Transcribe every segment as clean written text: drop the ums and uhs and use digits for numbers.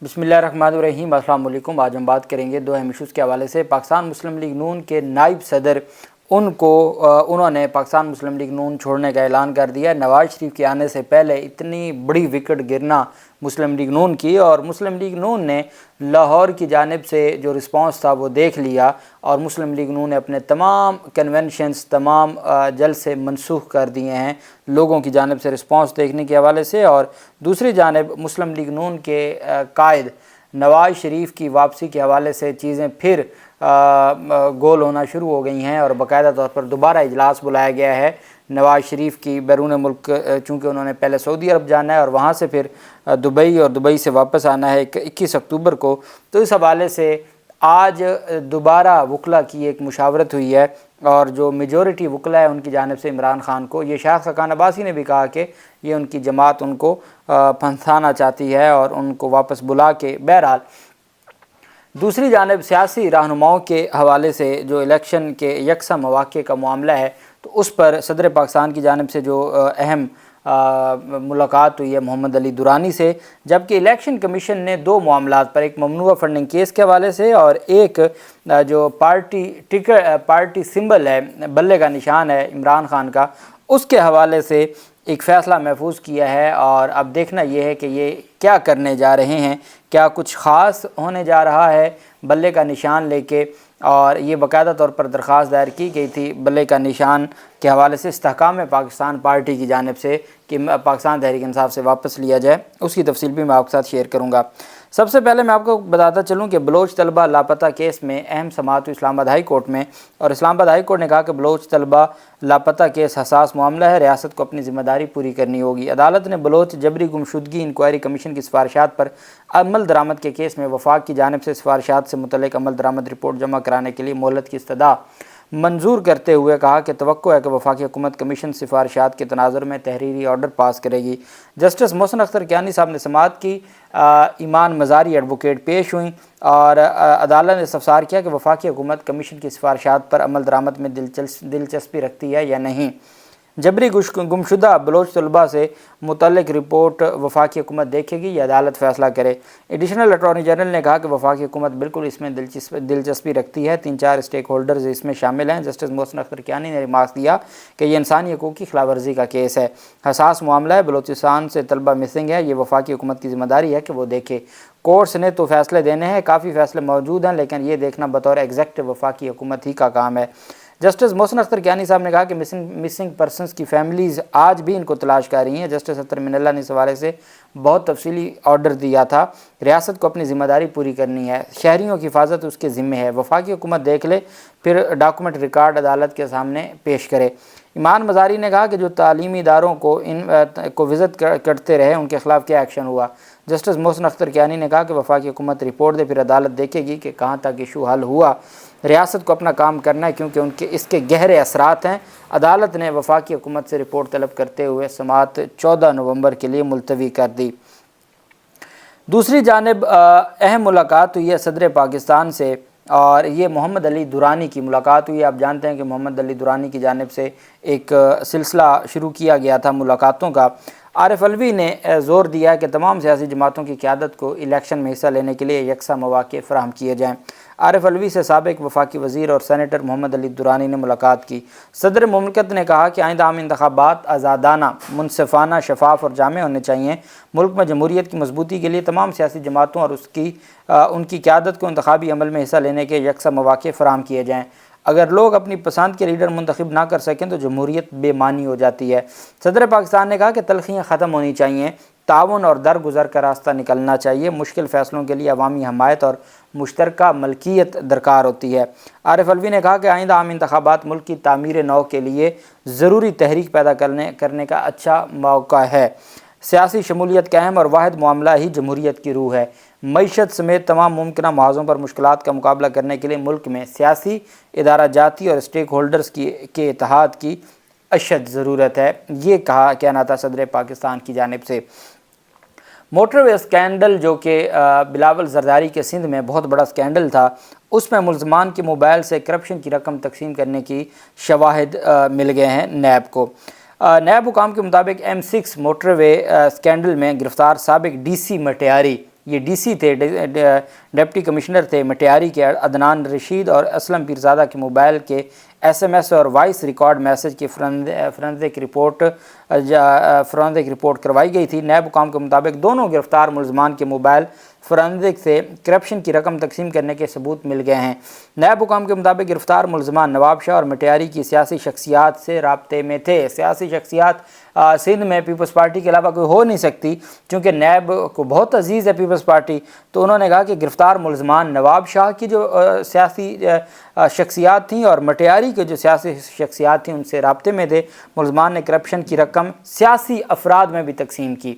بسم اللہ الرحمن الرحیم۔ السلام علیکم۔ آج ہم بات کریں گے دو اہم ایشوز کے حوالے سے۔ پاکستان مسلم لیگ نون کے نائب صدر انہوں نے پاکستان مسلم لیگ نون چھوڑنے کا اعلان کر دیا۔ نواز شریف کے آنے سے پہلے اتنی بڑی وکٹ گرنا مسلم لیگ نون کی، اور مسلم لیگ نون نے لاہور کی جانب سے جو رسپانس تھا وہ دیکھ لیا، اور مسلم لیگ نون نے اپنے تمام کنونشنز، تمام جلسے منسوخ کر دیے ہیں لوگوں کی جانب سے رسپانس دیکھنے کے حوالے سے۔ اور دوسری جانب مسلم لیگ نون کے قائد نواز شریف کی واپسی کے حوالے سے چیزیں پھر گول ہونا شروع ہو گئی ہیں، اور باقاعدہ طور پر دوبارہ اجلاس بلایا گیا ہے نواز شریف کی بیرون ملک، چونکہ انہوں نے پہلے سعودی عرب جانا ہے اور وہاں سے پھر دبئی، اور دبئی سے واپس آنا ہے 21 اکتوبر کو۔ تو اس حوالے سے آج دوبارہ وکلاء کی ایک مشاورت ہوئی ہے، اور جو میجورٹی وکلاء ہے ان کی جانب سے عمران خان کو، یہ شاہد خاقان عباسی نے بھی کہا کہ یہ ان کی جماعت ان کو پھنسانا چاہتی ہے اور ان کو واپس بلا کے۔ بہرحال دوسری جانب سیاسی رہنماؤں کے حوالے سے جو الیکشن کے یکساں مواقع کا معاملہ ہے، تو اس پر صدر پاکستان کی جانب سے جو اہم ملاقات ہوئی ہے محمد علی درانی سے، جبکہ الیکشن کمیشن نے دو معاملات پر، ایک ممنوعہ فنڈنگ کیس کے حوالے سے اور ایک جو پارٹی سمبل ہے، بلے کا نشان ہے عمران خان کا، اس کے حوالے سے ایک فیصلہ محفوظ کیا ہے۔ اور اب دیکھنا یہ ہے کہ یہ کیا کرنے جا رہے ہیں، کیا کچھ خاص ہونے جا رہا ہے بلے کا نشان لے کے۔ اور یہ باقاعدہ طور پر درخواست دائر کی گئی تھی بلے کا نشان کے حوالے سے استحکام پاکستان پارٹی کی جانب سے کہ پاکستان تحریک انصاف سے واپس لیا جائے، اس کی تفصیل بھی میں آپ کے ساتھ شیئر کروں گا۔ سب سے پہلے میں آپ کو بتاتا چلوں کہ بلوچ طلبہ لاپتہ کیس میں اہم سماعت ہوئی اسلام آباد ہائی کورٹ میں، اور اسلام آباد ہائی کورٹ نے کہا کہ بلوچ طلبہ لاپتہ کیس حساس معاملہ ہے، ریاست کو اپنی ذمہ داری پوری کرنی ہوگی۔ عدالت نے بلوچ جبری گمشدگی انکوائری کمیشن کی سفارشات پر عمل درآمد کے کیس میں وفاق کی جانب سے سفارشات سے متعلق عمل درآمد رپورٹ جمع کرانے کے لیے مہلت کی استدعا منظور کرتے ہوئے کہا کہ توقع ہے کہ وفاقی حکومت کمیشن سفارشات کے تناظر میں تحریری آرڈر پاس کرے گی۔ جسٹس محسن اختر کیانی صاحب نے سماعت کی، ایمان مزاری ایڈوکیٹ پیش ہوئیں، اور عدالت نے استفسار کیا کہ وفاقی حکومت کمیشن کی سفارشات پر عمل درآمد میں دلچسپی رکھتی ہے یا نہیں۔ جبری گمشدہ بلوچ طلباء سے متعلق رپورٹ وفاقی حکومت دیکھے گی یا عدالت فیصلہ کرے۔ ایڈیشنل اٹارنی جنرل نے کہا کہ وفاقی حکومت بالکل اس میں دلچسپی رکھتی ہے، 3-4 اسٹیک ہولڈرز اس میں شامل ہیں۔ جسٹس محسن اختر کیانی نے ریمارک دیا کہ یہ انسانی حقوق کی خلاف ورزی کا کیس ہے، حساس معاملہ ہے، بلوچستان سے طلبہ مسنگ ہے، یہ وفاقی حکومت کی ذمہ داری ہے کہ وہ دیکھے۔ کورٹس نے تو فیصلے دینے ہیں، کافی فیصلے موجود ہیں، لیکن یہ دیکھنا بطور ایگزیکٹو وفاقی حکومت ہی کا کام ہے۔ جسٹس محسن اختر کیانی صاحب نے کہا کہ مسنگ پرسنز کی فیملیز آج بھی ان کو تلاش کر رہی ہیں۔ جسٹس اطہر من اللہ نے اس حوالے سے بہت تفصیلی آرڈر دیا تھا، ریاست کو اپنی ذمہ داری پوری کرنی ہے، شہریوں کی حفاظت اس کے ذمہ ہے، وفاقی حکومت دیکھ لے، پھر ڈاکومنٹ ریکارڈ عدالت کے سامنے پیش کرے۔ ایمان مزاری نے کہا کہ جو تعلیمی اداروں کو وزٹ کرتے رہے ان کے خلاف کیا ایکشن ہوا۔ جسٹس محسن اختر کیانی نے کہا کہ وفاقی حکومت رپورٹ دے، پھر عدالت دیکھے گی کہ کہاں تک ایشو حل ہوا۔ ریاست کو اپنا کام کرنا ہے کیونکہ اس کے گہرے اثرات ہیں۔ عدالت نے وفاقی حکومت سے رپورٹ طلب کرتے ہوئے سماعت 14 نومبر کے لیے ملتوی کر دی۔ دوسری جانب اہم ملاقات ہوئی ہے صدر پاکستان سے، اور یہ محمد علی درانی کی ملاقات ہوئی ہے۔ آپ جانتے ہیں کہ محمد علی درانی کی جانب سے ایک سلسلہ شروع کیا گیا تھا ملاقاتوں کا۔ عارف علوی نے زور دیا کہ تمام سیاسی جماعتوں کی قیادت کو الیکشن میں حصہ لینے کے لیے یکساں مواقع فراہم کیے جائیں۔ عارف علوی سے سابق وفاقی وزیر اور سینیٹر محمد علی درانی نے ملاقات کی۔ صدر مملکت نے کہا کہ آئندہ عام انتخابات آزادانہ، منصفانہ، شفاف اور جامع ہونے چاہیے۔ ملک میں جمہوریت کی مضبوطی کے لیے تمام سیاسی جماعتوں اور ان کی قیادت کو انتخابی عمل میں حصہ لینے کے یکساں مواقع فراہم کیے جائیں۔ اگر لوگ اپنی پسند کے لیڈر منتخب نہ کر سکیں تو جمہوریت بے معنی ہو جاتی ہے۔ صدر پاکستان نے کہا کہ تلخیاں ختم ہونی چاہیے، تعاون اور درگزر کا راستہ نکلنا چاہیے، مشکل فیصلوں کے لیے عوامی حمایت اور مشترکہ ملکیت درکار ہوتی ہے۔ عارف علوی نے کہا کہ آئندہ عام انتخابات ملک کی تعمیر نو کے لیے ضروری تحریک پیدا کرنے کا اچھا موقع ہے۔ سیاسی شمولیت کا اہم اور واحد معاملہ ہی جمہوریت کی روح ہے۔ معیشت سمیت تمام ممکنہ محاذوں پر مشکلات کا مقابلہ کرنے کے لیے ملک میں سیاسی، ادارہ جاتی اور اسٹیک ہولڈرز کے اتحاد کی اشد ضرورت ہے، یہ کہنا تھا صدر پاکستان کی جانب سے۔ موٹر وے اسکینڈل جو کہ بلاول زرداری کے سندھ میں بہت بڑا اسکینڈل تھا، اس میں ملزمان کے موبائل سے کرپشن کی رقم تقسیم کرنے کی شواہد مل گئے ہیں نیب کو۔ نیب حکام کے مطابق M6 موٹر وے اسکینڈل میں گرفتار سابق DC مٹیاری یہ ڈی سی تھے، ڈپٹی کمشنر تھے مٹیاری کے عدنان رشید اور اسلم پیرزادہ کے موبائل کے ایس ایم ایس اور وائس ریکارڈ میسج کی فرانزک رپورٹ کروائی گئی تھی۔ نیب حکام کے مطابق دونوں گرفتار ملزمان کے موبائل فرانزک سے کرپشن کی رقم تقسیم کرنے کے ثبوت مل گئے ہیں۔ نیب حکام کے مطابق گرفتار ملزمان نواب شاہ اور مٹیاری کی سیاسی شخصیات سے رابطے میں تھے۔ سیاسی شخصیات سندھ میں پیپلز پارٹی کے علاوہ کوئی ہو نہیں سکتی، چونکہ نیب کو بہت عزیز ہے پیپلز پارٹی، تو انہوں نے کہا کہ گرفتار ملزمان نواب شاہ کی جو سیاسی شخصیات تھیں اور مٹیاری کے جو سیاسی شخصیات تھیں ان سے رابطے میں تھے۔ ملزمان نے کرپشن کی رقم سیاسی افراد میں بھی تقسیم کی،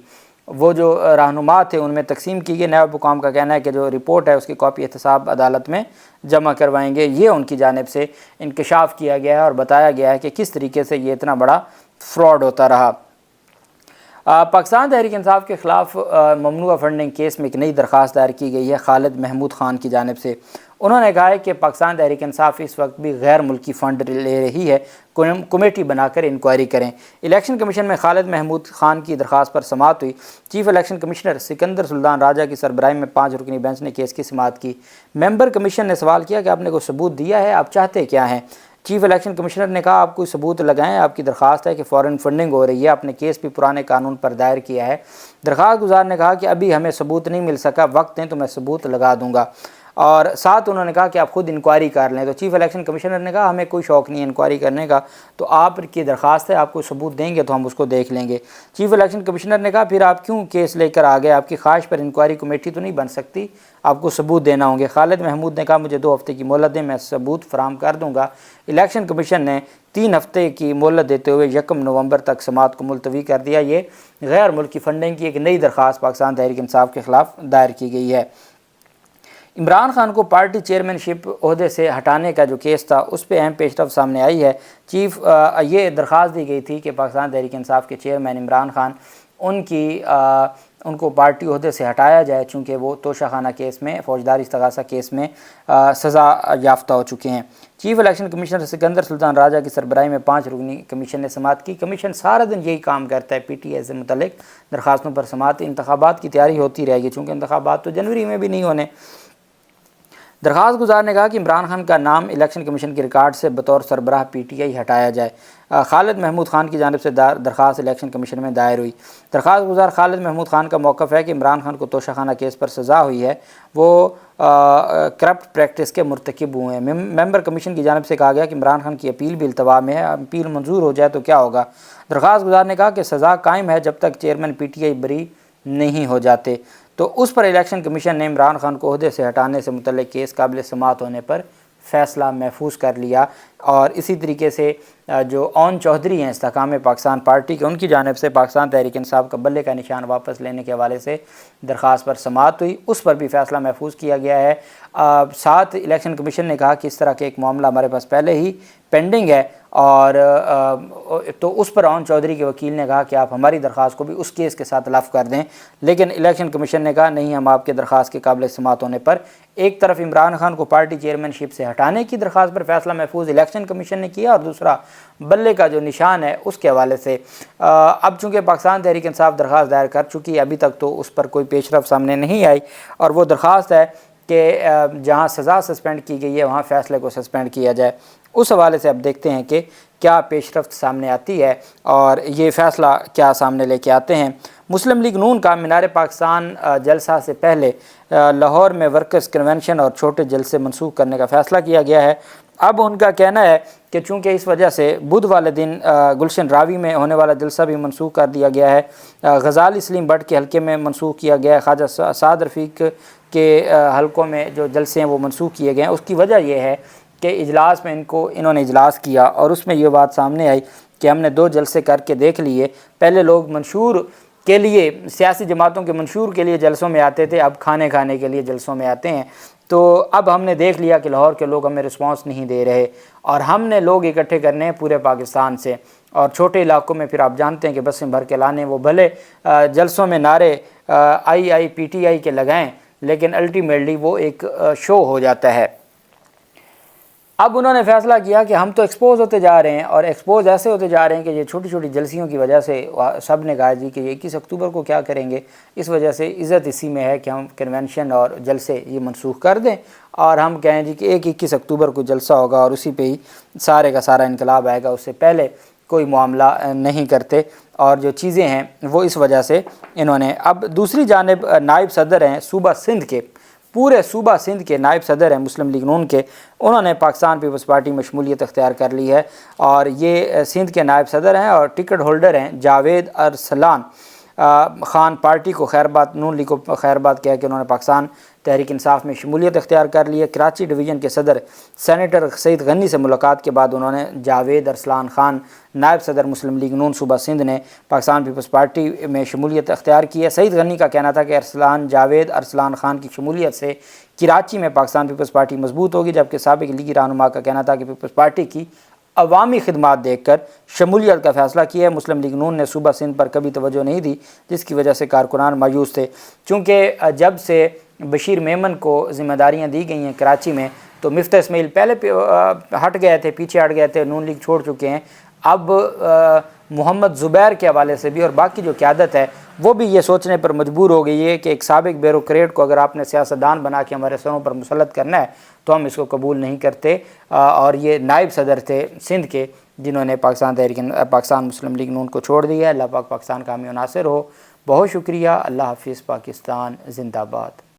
وہ جو رہنما تھے ان میں تقسیم کی گئی۔ نیب حکام کا کہنا ہے کہ جو رپورٹ ہے اس کی کاپی احتساب عدالت میں جمع کروائیں گے۔ یہ ان کی جانب سے انکشاف کیا گیا ہے اور بتایا گیا ہے کہ کس طریقے سے یہ اتنا بڑا فراڈ ہوتا رہا۔ پاکستان تحریک انصاف کے خلاف ممنوعہ فنڈنگ کیس میں ایک نئی درخواست دائر کی گئی ہے خالد محمود خان کی جانب سے۔ انہوں نے کہا ہے کہ پاکستان تحریک انصاف اس وقت بھی غیر ملکی فنڈ لے رہی ہے، کمیٹی بنا کر انکوائری کریں۔ الیکشن کمیشن میں خالد محمود خان کی درخواست پر سماعت ہوئی۔ چیف الیکشن کمشنر سکندر سلطان راجہ کی سربراہی میں 5 رکنی بینچ نے کیس کی سماعت کی۔ ممبر کمیشن نے سوال کیا کہ آپ نے کوئی ثبوت دیا ہے، آپ چاہتے کیا ہیں؟ چیف الیکشن کمشنر نے کہا آپ کوئی ثبوت لگائیں، آپ کی درخواست ہے کہ فورن فنڈنگ ہو رہی ہے، آپ نے کیس بھی پرانے قانون پر دائر کیا ہے۔ درخواست گزار نے کہا کہ ابھی ہمیں ثبوت نہیں مل سکا، وقت دیں تو میں ثبوت لگا دوں گا، اور ساتھ انہوں نے کہا کہ آپ خود انکوائری کر لیں۔ تو چیف الیکشن کمشنر نے کہا ہمیں کوئی شوق نہیں ہے انکوائری کرنے کا، تو آپ کی درخواست ہے، آپ کو ثبوت دیں گے تو ہم اس کو دیکھ لیں گے۔ چیف الیکشن کمشنر نے کہا پھر آپ کیوں کیس لے کر آ گئے، آپ کی خواہش پر انکوائری کمیٹی تو نہیں بن سکتی، آپ کو ثبوت دینا ہوں گے۔ خالد محمود نے کہا مجھے 2 ہفتے کی مہلت دیں، میں ثبوت فراہم کر دوں گا۔ الیکشن کمیشن نے 3 ہفتے کی مہلت دیتے ہوئے 1 نومبر تک سماعت کو ملتوی کر دیا۔ یہ غیر ملکی فنڈنگ کی ایک نئی درخواست پاکستان تحریک انصاف کے خلاف دائر کی گئی ہے۔ عمران خان کو پارٹی چیئرمین شپ عہدے سے ہٹانے کا جو کیس تھا اس پہ اہم پیش رفت سامنے آئی ہے۔ یہ درخواست دی گئی تھی کہ پاکستان تحریک انصاف کے چیئرمین عمران خان ان کو پارٹی عہدے سے ہٹایا جائے، چونکہ وہ توشہ خانہ کیس میں، فوجداری استغاثہ کیس میں سزا یافتہ ہو چکے ہیں۔ چیف الیکشن کمشنر سکندر سلطان راجہ کی سربراہی میں 5 رکنی کمیشن نے سماعت کی۔ کمیشن سارا دن یہی کام کرتا ہے، پی ٹی آئی سے متعلق درخواستوں پر سماعت۔ انتخابات کی تیاری ہوتی رہے گی، چونکہ انتخابات تو جنوری میں بھی نہیں ہونے۔ درخواست گزار نے کہا کہ عمران خان کا نام الیکشن کمیشن کے ریکارڈ سے بطور سربراہ پی ٹی آئی ہٹایا جائے۔ خالد محمود خان کی جانب سے درخواست الیکشن کمیشن میں دائر ہوئی۔ درخواست گزار خالد محمود خان کا موقف ہے کہ عمران خان کو توشہ خانہ کیس پر سزا ہوئی ہے، وہ کرپٹ پریکٹس کے مرتکب ہوئے ہیں۔ ممبر کمیشن کی جانب سے کہا گیا کہ عمران خان کی اپیل بھی التوا میں ہے، اپیل منظور ہو جائے تو کیا ہوگا۔ درخواست گزار نے کہا کہ سزا قائم ہے جب تک چیئرمین پی ٹی آئی بری نہیں ہو جاتے، تو اس پر الیکشن کمیشن نے عمران خان کو عہدے سے ہٹانے سے متعلق کیس قابل سماعت ہونے پر فیصلہ محفوظ کر لیا۔ اور اسی طریقے سے جو اون چودھری ہیں استحکام پاکستان پارٹی کے، ان کی جانب سے پاکستان تحریک انصاف کا بلے کا نشان واپس لینے کے حوالے سے درخواست پر سماعت ہوئی، اس پر بھی فیصلہ محفوظ کیا گیا ہے۔ ساتھ الیکشن کمیشن نے کہا کہ اس طرح کے ایک معاملہ ہمارے پاس پہلے ہی پینڈنگ ہے، اور تو اس پر اون چودھری کے وکیل نے کہا کہ آپ ہماری درخواست کو بھی اس کیس کے ساتھ لف کر دیں، لیکن الیکشن کمیشن نے کہا نہیں، ہم آپ کے درخواست کے قابل سماعت ہونے پر ایک طرف عمران خان کو پارٹی چیئرمین شپ سے ہٹانے کی درخواست پر فیصلہ محفوظ الیکشن کمیشن نے کیا، اور دوسرا بلے کا جو نشان ہے اس کے حوالے سے اب چونکہ پاکستان تحریک انصاف درخواست دائر کر چکی ہے، ابھی تک تو اس پر کوئی پیش رفت سامنے نہیں آئی، اور وہ درخواست ہے کہ جہاں سزا سسپینڈ کی گئی ہے وہاں فیصلے کو سسپینڈ کیا جائے۔ اس حوالے سے اب دیکھتے ہیں کہ کیا پیش رفت سامنے آتی ہے اور یہ فیصلہ کیا سامنے لے کے آتے ہیں۔ مسلم لیگ نون کا مینار پاکستان جلسہ سے پہلے لاہور میں ورکرز کنونشن اور چھوٹے جلسے منسوخ کرنے کا فیصلہ کیا گیا ہے۔ اب ان کا کہنا ہے کہ چونکہ اس وجہ سے بدھ والے دن گلشن راوی میں ہونے والا جلسہ بھی منسوخ کر دیا گیا ہے، غزالی سلیم بٹ کے حلقے میں منسوخ کیا گیا ہے، خواجہ سعد رفیق کے حلقوں میں جو جلسے ہیں وہ منسوخ کیے گئے ہیں۔ اس کی وجہ یہ ہے کہ اجلاس میں انہوں نے اجلاس کیا اور اس میں یہ بات سامنے آئی کہ ہم نے 2 جلسے کر کے دیکھ لیے، پہلے لوگ منشور کے لیے، سیاسی جماعتوں کے منشور کے لیے جلسوں میں آتے تھے، اب کھانے کے لیے جلسوں میں آتے ہیں، تو اب ہم نے دیکھ لیا کہ لاہور کے لوگ ہمیں رسپانس نہیں دے رہے، اور ہم نے لوگ اکٹھے کرنے ہیں پورے پاکستان سے، اور چھوٹے علاقوں میں پھر آپ جانتے ہیں کہ بسیں بھر کے لانے، وہ بھلے جلسوں میں نعرے آئی پی ٹی آئی کے لگائیں، لیکن الٹیمیٹلی وہ ایک شو ہو جاتا ہے۔ اب انہوں نے فیصلہ کیا کہ ہم تو ایکسپوز ہوتے جا رہے ہیں، اور ایکسپوز ایسے ہوتے جا رہے ہیں کہ یہ چھوٹی چھوٹی جلسیوں کی وجہ سے سب نے کہا جی کہ 21 اکتوبر کو کیا کریں گے، اس وجہ سے عزت اسی میں ہے کہ ہم کنونشن اور جلسے یہ منسوخ کر دیں، اور ہم کہیں جی کہ 21 اکتوبر کو جلسہ ہوگا اور اسی پہ ہی سارے کا سارا انقلاب آئے گا، اس سے پہلے کوئی معاملہ نہیں کرتے، اور جو چیزیں ہیں وہ اس وجہ سے انہوں نے۔ اب دوسری جانب نائب صدر ہیں صوبہ سندھ کے، پورے صوبہ سندھ کے نائب صدر ہیں مسلم لیگ نون کے، انہوں نے پاکستان پیپلز پارٹی میں شمولیت اختیار کر لی ہے، اور یہ سندھ کے نائب صدر ہیں اور ٹکٹ ہولڈر ہیں جاوید ارسلان خان۔ پارٹی کو خیر بات، نون لیگ کو خیر بات کہہ کہ انہوں نے پاکستان تحریک انصاف میں شمولیت اختیار کر لی ہے۔ کراچی ڈویژن کے صدر سینیٹر سعید غنی سے ملاقات کے بعد انہوں نے جاوید ارسلان خان نائب صدر مسلم لیگ نون صوبہ سندھ نے پاکستان پیپلز پارٹی میں شمولیت اختیار کی ہے۔ سعید غنی کا کہنا تھا کہ جاوید ارسلان خان کی شمولیت سے کراچی میں پاکستان پیپلز پارٹی مضبوط ہوگی، جبکہ سابق لیگی رہنما کا کہنا تھا کہ پیپلز پارٹی کی عوامی خدمات دیکھ کر شمولیت کا فیصلہ کیا ہے۔ مسلم لیگ نون نے صوبہ سندھ پر کبھی توجہ نہیں دی، جس کی وجہ سے کارکنان مایوس تھے، چونکہ جب سے بشیر میمن کو ذمہ داریاں دی گئی ہیں کراچی میں، تو مفتاح اسماعیل پہلے ہٹ گئے تھے، پیچھے ہٹ گئے تھے، نون لیگ چھوڑ چکے ہیں۔ اب محمد زبیر کے حوالے سے بھی اور باقی جو قیادت ہے وہ بھی یہ سوچنے پر مجبور ہو گئی ہے کہ ایک سابق بیوروکریٹ کو اگر آپ نے سیاستدان بنا کے ہمارے سروں پر مسلط کرنا ہے تو ہم اس کو قبول نہیں کرتے، اور یہ نائب صدر تھے سندھ کے جنہوں نے پاکستان مسلم لیگ نون کو چھوڑ دیا ہے۔ اللہ پاک پاکستان کا حامی و ناصر ہو۔ بہت شکریہ۔ اللہ حافظ۔ پاکستان زندہ باد۔